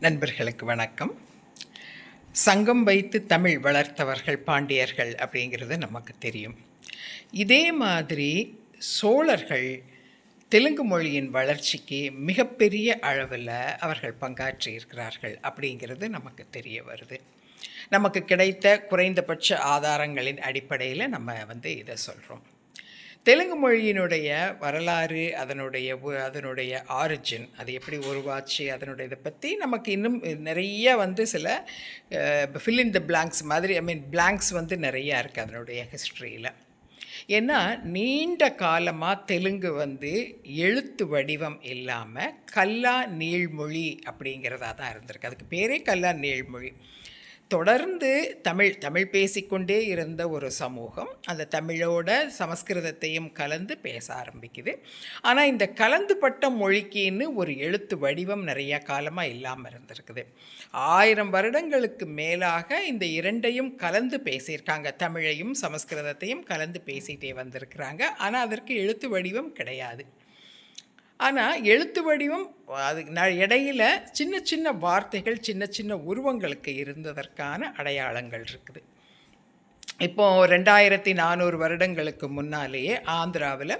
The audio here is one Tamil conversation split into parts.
நண்பர்களுக்கு வணக்கம். சங்கம் வைத்து தமிழ் வளர்த்தவர்கள் பாண்டியர்கள் அப்படிங்கிறது நமக்கு தெரியும். இதே மாதிரி சோழர்கள் தெலுங்கு மொழியின் வளர்ச்சிக்கு மிகப்பெரிய அளவில் அவர்கள் பங்காற்றியிருக்கிறார்கள் அப்படிங்கிறது நமக்கு தெரிய வருது. நமக்கு கிடைத்த குறைந்தபட்ச ஆதாரங்களின் அடிப்படையில் நம்ம இதை சொல்கிறோம். தெலுங்கு மொழியினுடைய வரலாறு, அதனுடைய ஆரிஜின், அது எப்படி உருவாச்சு, அதனுடைய இதை பற்றி நமக்கு இன்னும் நிறைய சில ஃபில் இன் த பிளாங்க்ஸ் மாதிரி பிளாங்க்ஸ் நிறையா இருக்குது அதனுடைய ஹிஸ்ட்ரியில். ஏன்னா நீண்ட காலமாக தெலுங்கு எழுத்து வடிவம் இல்லாமல் கல்லா நீள்மொழி அப்படிங்கிறதா தான் இருந்திருக்கு. அதுக்கு பேரே கல்லா நீள்மொழி. தொடர்ந்து தமிழ் பேசிக்கொண்டே இருந்த ஒரு சமூகம் அந்த தமிழோட சமஸ்கிருதத்தையும் கலந்து பேச ஆரம்பிக்குது. ஆனால் இந்த கலந்துபட்ட மொழிக்குன்னு ஒரு எழுத்து வடிவம் நிறையா காலமாக இல்லாமல் இருந்திருக்குது. 1000 வருடங்களுக்கு மேலாக இந்த இரண்டையும் கலந்து பேசியிருக்காங்க. தமிழையும் சமஸ்கிருதத்தையும் கலந்து பேசிகிட்டே வந்திருக்கிறாங்க. ஆனால் அதற்கு எழுத்து வடிவம் கிடையாது. ஆனால் எழுத்து வடிவம் அது இடையில் சின்ன சின்ன வார்த்தைகள், சின்ன சின்ன உருவங்களுக்கு இருந்ததற்கான அடையாளங்கள் இருக்குது. இப்போது 2400 வருடங்களுக்கு முன்னாலேயே ஆந்திராவில்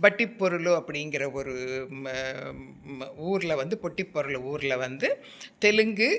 பட்டிப்பொருளு அப்படிங்கிற ஒரு ஊரில் பொட்டிப்பொருள் ஊரில் தெலுங்கு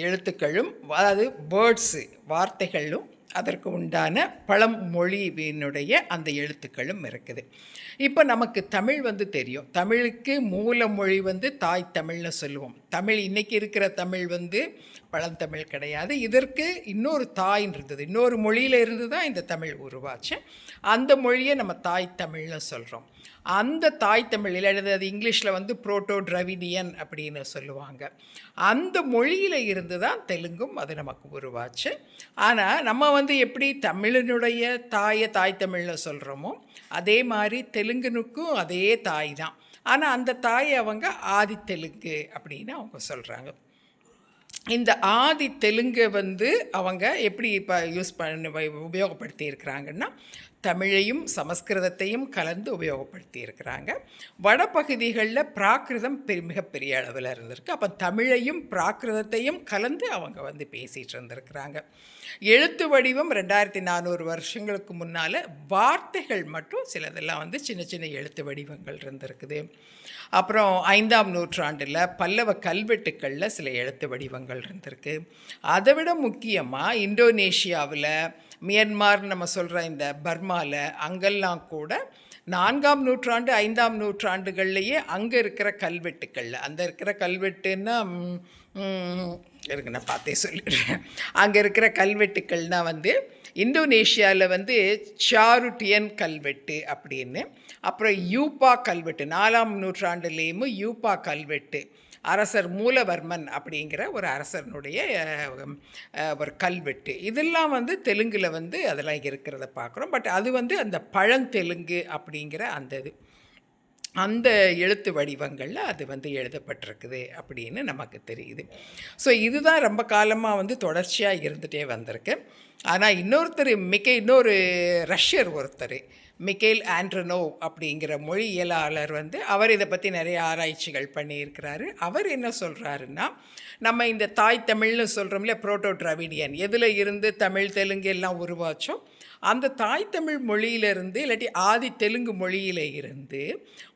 எழுத்துக்களும், அதாவது வேர்ட்ஸு வார்த்தைகளும், அதற்கு உண்டான பழமொழியினுடைய அந்த எழுத்துக்களும் இருக்குது. இப்போ நமக்கு தமிழ் தெரியும். தமிழுக்கு மூல மொழி தாய் தமிழ்னு சொல்லுவோம். தமிழ் இன்றைக்கி இருக்கிற தமிழ் பழந்தமிழ் கிடையாது. இதற்கு இன்னொரு தாய் இருந்தது, இன்னொரு மொழியில் இருந்து தான் இந்த தமிழ் உருவாச்சு. அந்த மொழியை நம்ம தாய் தமிழ்னு சொல்கிறோம். அந்த தாய் தமிழில் அது இங்கிலீஷில் புரோட்டோ டிராவிடியன் அப்படின்னு சொல்லுவாங்க. அந்த மொழியில் இருந்து தான் தெலுங்கும் அது நமக்கு உருவாச்சு. ஆனால் நம்ம எப்படி தமிழனுடைய தாய் தமிழ்னு சொல்கிறோமோ அதே மாதிரி தெலுங்குனுக்கும் அதே தாய் தான். ஆனால் அந்த தாய் அவங்க ஆதி தெலுங்கு அப்படின்னு அவங்க சொல்கிறாங்க. இந்த ஆதி தெலுங்கை அவங்க எப்படி இப்போ உபயோகப்படுத்தி இருக்கிறாங்கன்னா, தமிழையும் சமஸ்கிருதத்தையும் கலந்து உபயோகப்படுத்தி இருக்கிறாங்க. வடபகுதிகளில் பிராகிருதம் மிகப்பெரிய அளவில் இருந்திருக்கு. அப்போ தமிழையும் பிராகிருதத்தையும் கலந்து அவங்க பேசிகிட்டு இருந்திருக்கிறாங்க. எழுத்து வடிவம் 2400 வருஷங்களுக்கு முன்னால் வார்த்தைகள் மட்டும் சிலதெல்லாம் சின்ன சின்ன எழுத்து வடிவங்கள் இருந்திருக்குது. அப்புறம் 5ஆம் நூற்றாண்டில் பல்லவ கல்வெட்டுக்களில் சில எழுத்து வடிவங்கள் இருந்திருக்கு. அதை விட முக்கியமாக இந்தோனேஷியாவில், மியான்மார் நம்ம சொல்கிற இந்த பர்மாவில், அங்கெல்லாம் கூட 4ஆம் நூற்றாண்டு 5ஆம் நூற்றாண்டுகள்லேயே அங்கே இருக்கிற கல்வெட்டுக்களில், அந்த இருக்கிற கல்வெட்டுன்னா இருக்கு, நான் பார்த்தே சொல்லிடுறேன். அங்கே இருக்கிற கல்வெட்டுக்கள்னால் இந்தோனேஷியாவில் சாருட்டியன் கல்வெட்டு அப்படின்னு, அப்புறம் யூப்பா கல்வெட்டு 4ஆம் நூற்றாண்டுலேயும் யூப்பா கல்வெட்டு, அரசர் மூலவர்மன் அப்படிங்கிற ஒரு அரசனுடைய ஒரு கல்வெட்டு, இதெல்லாம் தெலுங்கில் அதெல்லாம் இருக்கிறத பார்க்குறோம். பட் அது அந்த பழந்தெலுங்கு அப்படிங்கிற அந்த எழுத்து வடிவங்களில் அது எழுதப்பட்டிருக்குது அப்படின்னு நமக்கு தெரியுது. ஸோ இதுதான் ரொம்ப காலமாக தொடர்ச்சியாக இருந்துகிட்டே வந்திருக்கு. ஆனால் இன்னொரு ரஷ்யர் ஒருத்தர், மிக்கேல் ஆண்ட்ரனோவ் அப்படிங்கிற மொழியியலாளர் அவர் இதை பற்றி நிறைய ஆராய்ச்சிகள் பண்ணியிருக்கிறாரு. அவர் என்ன சொல்கிறாருன்னா, நம்ம இந்த தாய் தமிழ்னு சொல்கிறோம் இல்லையா, புரோட்டோ டிராவிடியன், எதில் இருந்து தமிழ் தெலுங்கு எல்லாம் உருவாச்சோ அந்த தாய் தமிழ் மொழியிலிருந்து, இல்லாட்டி ஆதி தெலுங்கு மொழியில இருந்து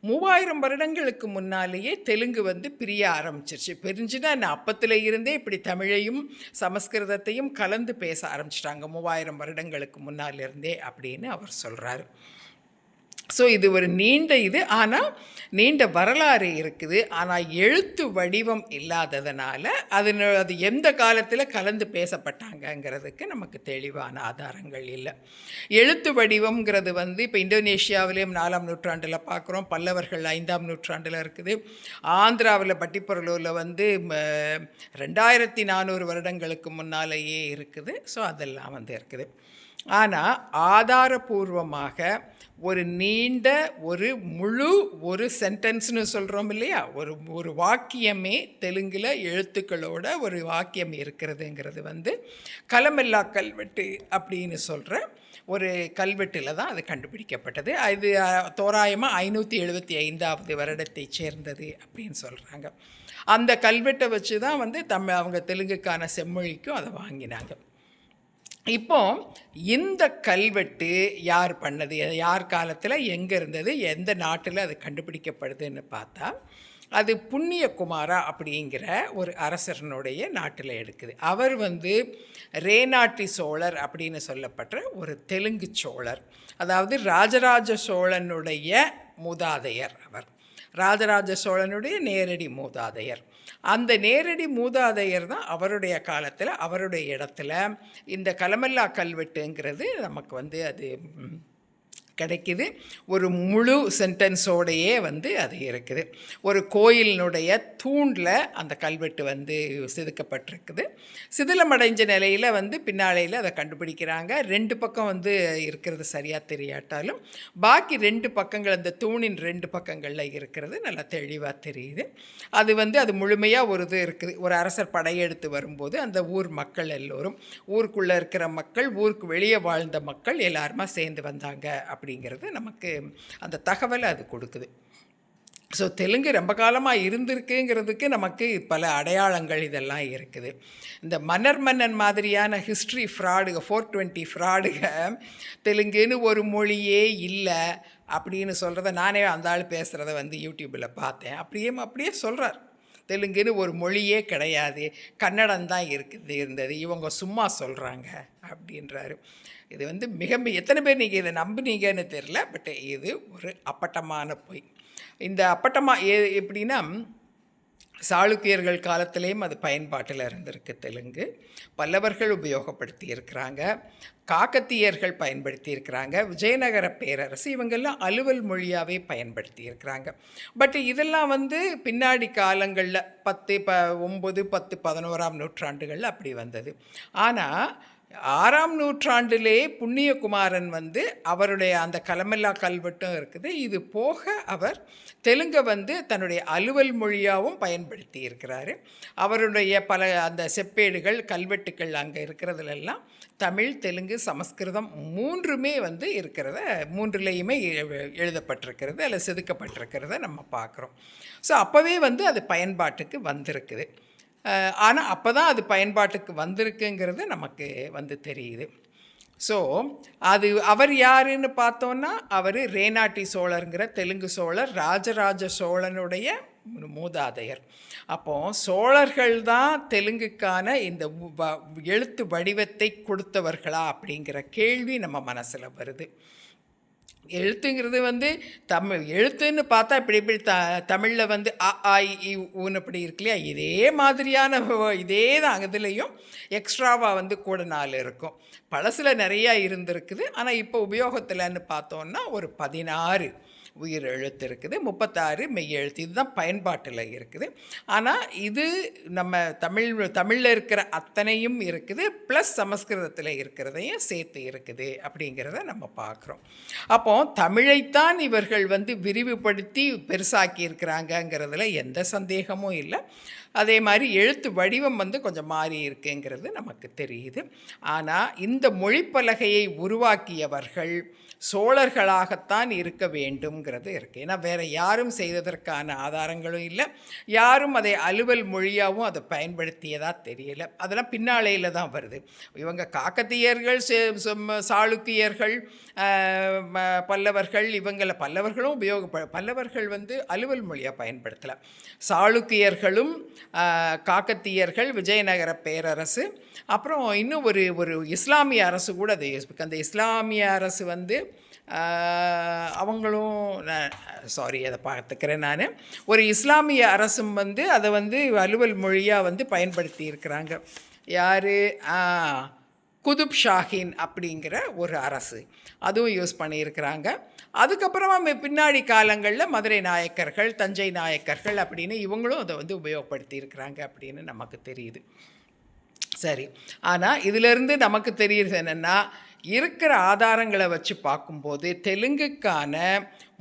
3000 வருடங்களுக்கு முன்னாலேயே தெலுங்கு பிரிய ஆரம்பிச்சிருச்சு. பிரிஞ்சுன்னா அப்பத்தில் இருந்தே இப்படி தமிழையும் சமஸ்கிருதத்தையும் கலந்து பேச ஆரம்பிச்சிட்டாங்க 3000 வருடங்களுக்கு முன்னாலிருந்தே அப்படின்னு அவர் சொல்கிறாரு. ஸோ இது ஒரு ஆனால் நீண்ட வரலாறு இருக்குது. ஆனால் எழுத்து வடிவம் இல்லாததுனால அது எந்த காலத்தில் கலந்து பேசப்பட்டாங்கங்கிறதுக்கு நமக்கு தெளிவான ஆதாரங்கள் இல்லை. எழுத்து வடிவம்ங்கிறது இப்போ இந்தோனேஷியாவிலேயும் 4ஆம் நூற்றாண்டில் பார்க்குறோம், பல்லவர்கள் 5ஆம் நூற்றாண்டில் இருக்குது, ஆந்திராவில் பட்டிப்பொருளூரில் 2400 வருடங்களுக்கு முன்னாலேயே இருக்குது. ஸோ அதெல்லாம் இருக்குது. ஆனால் ஆதாரபூர்வமாக ஒரு நீண்ட ஒரு சென்டென்ஸ்னு சொல்கிறோம் இல்லையா, ஒரு வாக்கியமே தெலுங்கில் எழுத்துக்களோட ஒரு வாக்கியம் இருக்கிறதுங்கிறது வந்து கலமெல்லா கல்வெட்டு அப்படின்னு சொல்கிற ஒரு கல்வெட்டில் தான் அது கண்டுபிடிக்கப்பட்டது. அது தோராயமாக 575வது வருடத்தை சேர்ந்தது அப்படின்னு சொல்கிறாங்க. அந்த கல்வெட்டை வச்சு தான் வந்து அவங்க தெலுங்குக்கான செம்மொழிக்கும் அதை வாங்கினாங்க. இப்போ இந்த கல்வெட்டு யார் பண்ணது, யார் காலத்தில் எங்கே இருந்தது, எந்த நாட்டில் அது கண்டுபிடிக்கப்படுதுன்னு பார்த்தா அது புண்ணியகுமாரா அப்படிங்கிற ஒரு அரசனுடைய நாட்டில் எடுக்குது. அவர் வந்து ரேனாட்டி சோழர் அப்படின்னு சொல்லப்பட்ட ஒரு தெலுங்கு சோழர். அதாவது ராஜராஜ சோழனுடைய மூதாதையர். அவர் ராஜராஜ சோழனுடைய நேரடி மூதாதையர். அந்த நேரடி மூதாதையர் தான் அவருடைய காலத்தில் அவருடைய இடத்துல இந்த கலமெல்லா கல்வெட்டுங்கிறது நமக்கு வந்து அது கிடைக்குது. ஒரு முழு சென்டென்ஸோடையே வந்து அது இருக்குது. ஒரு கோயிலினுடைய தூணில் அந்த கல்வெட்டு வந்து செதுக்கப்பட்டிருக்குது. சிதிலமடைஞ்ச நிலையில் வந்து பின்னாலையில் அதை கண்டுபிடிக்கிறாங்க. 2 பக்கம் வந்து இருக்கிறது சரியாக தெரியாட்டாலும் பாக்கி 2 பக்கங்கள் அந்த தூணின் 2 பக்கங்களில் இருக்கிறது நல்லா தெளிவாக தெரியுது. அது வந்து அது முழுமையாக ஒரு இது இருக்குது. ஒரு அரசர் படையெடுத்து வரும்போது அந்த ஊர் மக்கள் எல்லோரும், ஊருக்குள்ளே இருக்கிற மக்கள், ஊருக்கு வெளியே வாழ்ந்த மக்கள் எல்லாருமா சேர்ந்து வந்தாங்க அப்படிங்கிறது நமக்கு அந்த தகவலை அது கொடுக்குது. ஸோ தெலுங்கு ரொம்ப காலமாக இருந்திருக்குங்கிறதுக்கு நமக்கு பல அடையாளங்கள் இதெல்லாம் இருக்குது. இந்த மன்னர் மாதிரியான ஹிஸ்ட்ரி ஃப்ராடுக 420 ஃப்ராடுக தெலுங்குன்னு ஒரு மொழியே இல்லை அப்படின்னு சொல்கிறத நானே அந்த ஆள் பேசுகிறத வந்து யூடியூப்பில் பார்த்தேன். அப்படியே சொல்கிறார், தெலுங்குன்னு ஒரு மொழியே கிடையாது, கன்னடம் தான் இருந்தது, இவங்க சும்மா சொல்கிறாங்க அப்படின்றாரு. இது வந்து எத்தனை பேர் நீங்கள் இதை நம்புனீங்கன்னு தெரில. பட் இது ஒரு அப்பட்டமான பொய். இந்த எப்படின்னா சாளுக்கியர்கள் காலத்திலேயும் அது பயன்பாட்டில் இருந்திருக்கு தெலுங்கு. பல்லவர்கள் உபயோகப்படுத்தி இருக்கிறாங்க, காக்கத்தியர்கள் பயன்படுத்தி இருக்கிறாங்க, விஜயநகர பேரரசு இவங்கெல்லாம் அலுவல் மொழியாகவே பயன்படுத்தி இருக்கிறாங்க. பட் இதெல்லாம் வந்து பின்னாடி காலங்களில் 9, 10, 11ஆம் நூற்றாண்டுகளில் அப்படி வந்தது. ஆனால் 6ஆம் நூற்றாண்டிலே புண்ணியகுமாரன் வந்து அவருடைய அந்த கலமெல்லா கல்வெட்டும் இருக்குது. இது போக அவர் தெலுங்கை வந்து தன்னுடைய அலுவல் மொழியாகவும் பயன்படுத்தி இருக்கிறாரு. அவருடைய பல அந்த செப்பேடுகள் கல்வெட்டுக்கள் அங்கே இருக்கிறதுலெல்லாம் தமிழ், தெலுங்கு, சமஸ்கிருதம் 3மே வந்து இருக்கிறத, 3லேயுமே எழுதப்பட்டிருக்கிறது அல்லது செதுக்கப்பட்டிருக்கிறத நம்ம பார்க்குறோம். ஸோ அப்போவே வந்து அது பயன்பாட்டுக்கு வந்திருக்குது. ஆனால் அப்போ தான் அது பயன்பாட்டுக்கு வந்திருக்குங்கிறது நமக்கு வந்து தெரியுது. ஸோ அவர் யாருன்னு பார்த்தோன்னா அவர் ரேனாட்டி சோழருங்கிற தெலுங்கு சோழர், ராஜராஜ சோழனுடைய மூதாதையர். அப்போது சோழர்கள் தான் தெலுங்குக்கான இந்த எழுத்து வடிவத்தை கொடுத்தவர்களா அப்படிங்கிற கேள்வி நம்ம மனசில் வருது. எழுத்துங்கிறது வந்து எழுத்துன்னு பார்த்தா இப்படி தமிழில் வந்து அ ஆ இ ஊன்னு இப்படி இருக்கு இல்லையா, இதே மாதிரியான இதே தான் இதுலேயும் எக்ஸ்ட்ராவாக வந்து கூட 4 இருக்கும். பழசில் நிறையா இருந்திருக்குது. ஆனால் இப்போ உபயோகத்தில்னு பார்த்தோன்னா ஒரு 16 உயிர் எழுத்து இருக்குது, 36 மெய் எழுத்து. இதுதான் பயன்பாட்டில் இருக்குது. ஆனால் இது நம்ம தமிழில் இருக்கிற அத்தனையும் இருக்குது, ப்ளஸ் சமஸ்கிருதத்தில் இருக்கிறதையும் சேர்த்து இருக்குது அப்படிங்கிறத நம்ம பார்க்குறோம். அப்போ தமிழைத்தான் இவர்கள் வந்து விரிவுபடுத்தி பெருசாக்கி இருக்கிறாங்கங்கிறதுல எந்த சந்தேகமும் இல்லை. அதே மாதிரி எழுத்து வடிவம் வந்து கொஞ்சம் மாறி இருக்குங்கிறது நமக்கு தெரியுது. ஆனால் இந்த மொழிப்பலகையை உருவாக்கியவர்கள் சோழர்களாகத்தான் இருக்க வேண்டும்ங்கிறது இருக்குது. ஏன்னா வேறு யாரும் செய்ததற்கான ஆதாரங்களும் இல்லை, யாரும் அதை அலுவல் மொழியாகவும் அதை பயன்படுத்தியதாக தெரியலை. அதெல்லாம் பின்னாளையில் தான் வருது. இவங்க காக்கத்தியர்கள், சாளுக்கியர்கள், பல்லவர்கள், பல்லவர்களும் பல்லவர்கள் வந்து அலுவல் மொழியாக பயன்படுத்தலை. சாளுக்கியர்களும் காக்கத்தியர்கள், விஜயநகர பேரரசு, அப்புறம் இன்னும் ஒரு இஸ்லாமிய அரசு கூட அது. அந்த இஸ்லாமிய அரசு வந்து அவங்களும் அதை பார்த்துக்கிறேன் நான். ஒரு இஸ்லாமிய அரசும் வந்து அதை வந்து அலுவல் மொழியாக வந்து பயன்படுத்தி இருக்கிறாங்க. யார்? குதுப் ஷாஹின் அப்படிங்கிற ஒரு அரசு, அதுவும் யூஸ் பண்ணியிருக்கிறாங்க. அதுக்கப்புறமா பின்னாடி காலங்களில் மதுரை நாயக்கர்கள், தஞ்சை நாயக்கர்கள் அப்படின்னு இவங்களும் அதை வந்து உபயோகப்படுத்தி இருக்கிறாங்க அப்படின்னு நமக்கு தெரியுது. சரி. ஆனால் இதிலிருந்து நமக்கு தெரியுறது என்னென்னா, இருக்கிற ஆதாரங்களை வச்சு பார்க்கும்போது தெலுங்குக்கான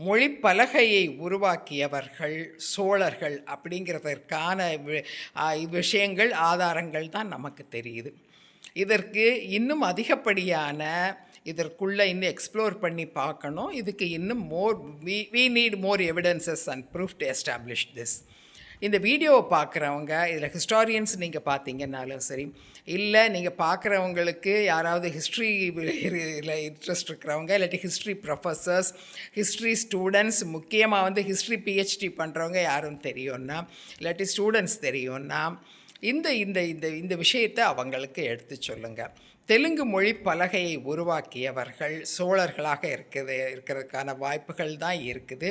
மொழி பலகையை உருவாக்கியவர்கள் சோழர்கள் அப்படிங்கிறதற்கான விஷயங்கள் ஆதாரங்கள் தான் நமக்கு தெரியுது. இதற்கு இன்னும் அதிகப்படியான இதற்குள்ளே இன்னும் எக்ஸ்ப்ளோர் பண்ணி பார்க்கணும். இதுக்கு இன்னும் we need more evidences and proof to establish this. இந்த வீடியோவை பார்க்குறவங்க, இதில் ஹிஸ்டாரியன்ஸ் நீங்கள் பார்த்தீங்கன்னாலும் சரி, இல்லை நீங்கள் பார்க்குறவங்களுக்கு யாராவது ஹிஸ்ட்ரியில் இன்ட்ரெஸ்ட் இருக்கிறவங்க, இல்லாட்டி ஹிஸ்ட்ரி ப்ரொஃபஸர்ஸ், ஹிஸ்ட்ரி ஸ்டூடெண்ட்ஸ், முக்கியமாக வந்து ஹிஸ்ட்ரி பிஹெச்டி பண்ணுறவங்க யாரும் தெரியும்னா, இல்லாட்டி ஸ்டூடெண்ட்ஸ் தெரியும்னா, இந்த இந்த இந்த இந்த விஷயத்தை அவங்களுக்கு எடுத்து சொல்லுங்கள். தெலுங்கு மொழி பலகையை உருவாக்கியவர்கள் சோழர்களாக இருக்கிறதுக்கான வாய்ப்புகள் தான் இருக்குது.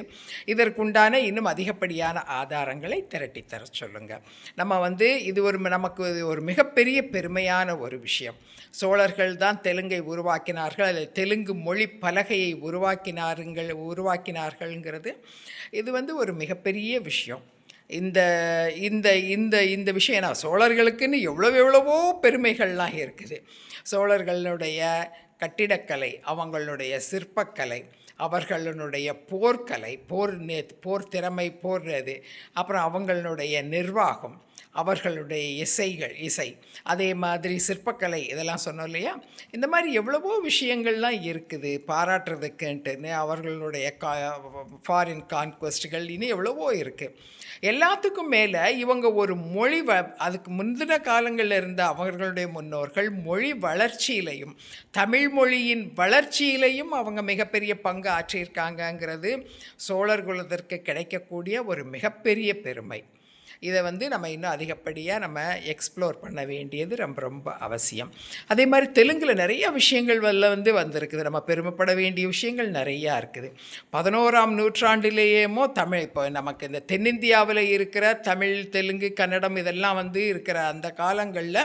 இதற்குண்டான இன்னும் அதிகப்படியான ஆதாரங்களை திரட்டி தர சொல்லுங்கள். நம்ம வந்து இது நமக்கு ஒரு மிகப்பெரிய பெருமையான ஒரு விஷயம். சோழர்கள் தான் தெலுங்கை உருவாக்கினார்கள், அல்லது தெலுங்கு மொழி பலகையை உருவாக்கினார்கள்ங்கிறது இது வந்து ஒரு மிகப்பெரிய விஷயம். இந்த இந்த இந்த இந்த விஷயம் நான் சோழர்களுக்குன்னு எவ்வளவோ பெருமைகள்லாம் இருக்குது. சோழர்களுடைய கட்டிடக்கலை, அவங்களுடைய சிற்பக்கலை, அவர்களுடைய போர்க்கலை, போர் திறமை, இது, அப்புறம் அவங்களுடைய நிர்வாகம், அவர்களுடைய இசை, அதே மாதிரி சிற்பக்கலை, இதெல்லாம் சொன்னோம் இல்லையா. இந்த மாதிரி எவ்வளவோ விஷயங்கள்லாம் இருக்குது பாராட்டுறதுக்குன்ட்டுன்னு. அவர்களுடைய ஃபாரின் கான்குவெஸ்ட்டுகள் இன்னும் எவ்வளவோ இருக்குது. எல்லாத்துக்கும் மேலே இவங்க ஒரு மொழி அதுக்கு முந்தின காலங்களில் இருந்த அவர்களுடைய முன்னோர்கள் மொழி வளர்ச்சியிலையும் தமிழ் மொழியின் வளர்ச்சியிலையும் அவங்க மிகப்பெரிய பங்கு ஆற்றியிருக்காங்கங்கிறது சோழர் குலத்திற்கு கிடைக்கக்கூடிய ஒரு மிகப்பெரிய பெருமை. இதை வந்து நம்ம இன்னும் அதிகப்படியாக நம்ம எக்ஸ்ப்ளோர் பண்ண வேண்டியது ரொம்ப ரொம்ப அவசியம். அதே மாதிரி தெலுங்கில் நிறைய விஷயங்கள் வந்திருக்குது. நம்ம பெருமைப்பட வேண்டிய விஷயங்கள் நிறையா இருக்குது. 11ஆம் நூற்றாண்டிலேயேமோ தமிழ், இப்போ நமக்கு இந்த தென்னிந்தியாவில் இருக்கிற தமிழ், தெலுங்கு, கன்னடம் இதெல்லாம் இருக்கிற அந்த காலங்களில்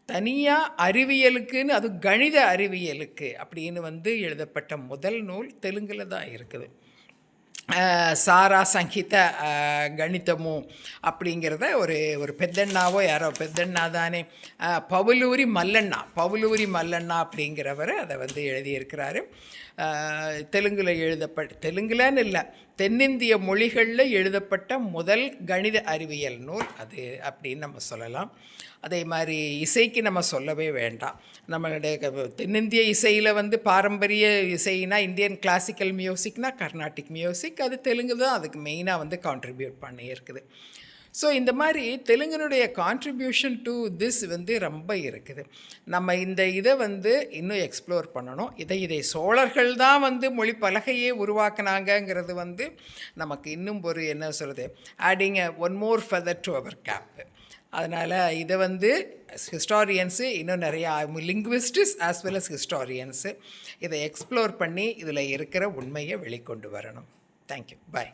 தனியாக அறிவியலுக்குன்னு, அது கணித அறிவியலுக்கு அப்படின்னு எழுதப்பட்ட முதல் நூல் தெலுங்கில் தான் இருக்குது. சாரா சங்கீத கணிதமோ அப்படிங்கிறத ஒரு பெத்தண்ணாவோ யாரோ பெத்தண்ணா தானே, பவுலூரி மல்லண்ணா அப்படிங்கிறவர் அதை எழுதியிருக்கிறாரு. தெலுங்குலன்னு இல்லை, தென்னிந்திய மொழிகளில் எழுதப்பட்ட முதல் கணித அறிவியல் நூல் அது அப்படின்னு நம்ம சொல்லலாம். அதே மாதிரி இசைக்கு நம்ம சொல்லவே வேண்டாம். நம்மளுடைய தென்னிந்திய இசையில் பாரம்பரிய இசைனா இந்தியன் கிளாசிக்கல் மியூசிக்னா கர்நாடிக் மியூசிக், அது தெலுங்கு தான் அதுக்கு மெயினாக கான்ட்ரிபியூட் பண்ணியிருக்குது. ஸோ இந்த மாதிரி தெலுங்கினுடைய கான்ட்ரிபியூஷன் டு திஸ் ரொம்ப இருக்குது. நம்ம இந்த இதை இன்னும் எக்ஸ்ப்ளோர் பண்ணணும். இதை சோழர்கள் தான் மொழி பலகையே உருவாக்குனாங்கங்கிறது நமக்கு இன்னும் ஒரு என்ன சொல்கிறது, adding one more feather to our cap. அதனால் இதை ஹிஸ்டாரியன்ஸு இன்னும் நிறையா linguistics as well as historians இதை எக்ஸ்ப்ளோர் பண்ணி இதில் இருக்கிற உண்மையை வெளிக்கொண்டு வரணும். தேங்க்யூ. பாய்.